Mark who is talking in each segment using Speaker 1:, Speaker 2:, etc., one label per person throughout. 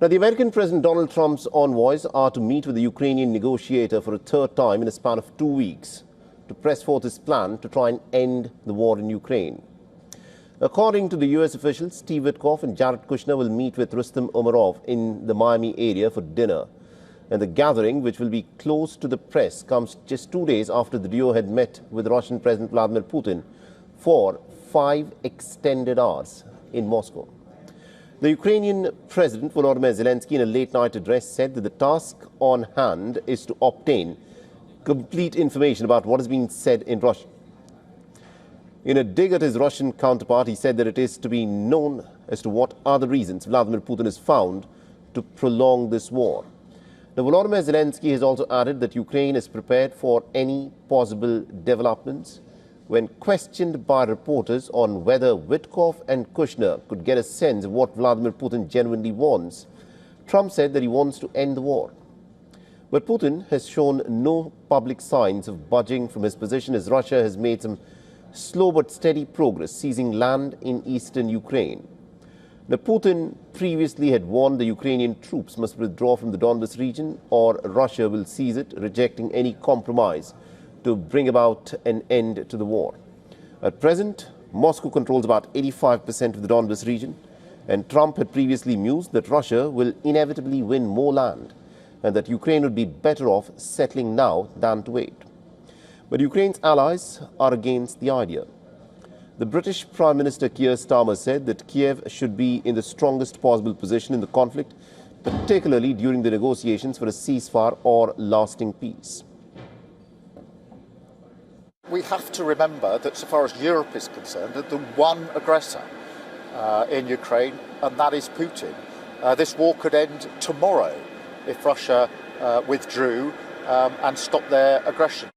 Speaker 1: Now, the American President Donald Trump's envoys are to meet with the Ukrainian negotiator for a third time in a span of 2 weeks to press forth his plan to try and end the war in Ukraine. According to the US officials, Steve Witkoff and Jared Kushner will meet with Rustem Umerov in the Miami area for dinner. And the gathering, which will be closed to the press, comes just 2 days after the duo had met with Russian President Vladimir Putin for 5 extended hours in Moscow. The Ukrainian President Volodymyr Zelensky, in a late-night address, said that the task on hand is to obtain complete information about what is being said in Russia. In a dig at his Russian counterpart, he said that it is to be known as to what are the reasons Vladimir Putin has found to prolong this war. Now, Volodymyr Zelensky has also added that Ukraine is prepared for any possible developments. When questioned by reporters on whether Witkoff and Kushner could get a sense of what Vladimir Putin genuinely wants, Trump said that he wants to end the war. But Putin has shown no public signs of budging from his position, as Russia has made some slow but steady progress seizing land in eastern Ukraine. Now, Putin previously had warned the Ukrainian troops must withdraw from the Donbas region or Russia will seize it, rejecting any compromise to bring about an end to the war. At present, Moscow controls about 85% of the Donbas region, and Trump had previously mused that Russia will inevitably win more land and that Ukraine would be better off settling now than to wait. But Ukraine's allies are against the idea. The British Prime Minister Keir Starmer said that Kyiv should be in the strongest possible position in the conflict, particularly during the negotiations for a ceasefire or lasting peace.
Speaker 2: We have to remember that, so far as Europe is concerned, that the one aggressor in Ukraine, and that is Putin. This war could end tomorrow if Russia withdrew and stopped their aggression.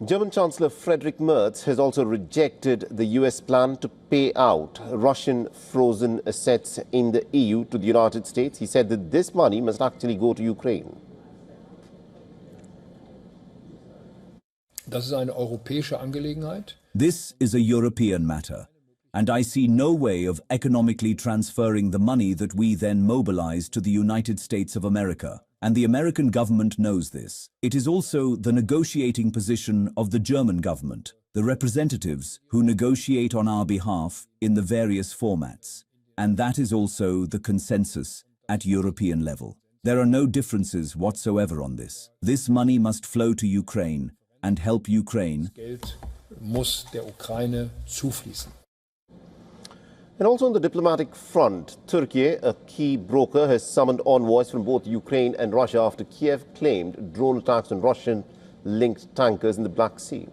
Speaker 1: German Chancellor Friedrich Merz has also rejected the US plan to pay out Russian frozen assets in the EU to the United States. He said that this money must actually go to Ukraine.
Speaker 3: Das ist eine europäische Angelegenheit.
Speaker 4: This is a European matter, and I see no way of economically transferring the money that we then mobilize to the United States of America, and the American government knows this. It is also the negotiating position of the German government, the representatives who negotiate on our behalf in the various formats, and that is also the consensus at European level. There are no differences whatsoever on this. This money must flow to Ukraine and help Ukraine.
Speaker 3: Geld muss der Ukraine zufließen.
Speaker 1: And also on the diplomatic front, Turkey, a key broker, has summoned envoys from both Ukraine and Russia after Kyiv claimed drone attacks on Russian-linked tankers in the Black Sea.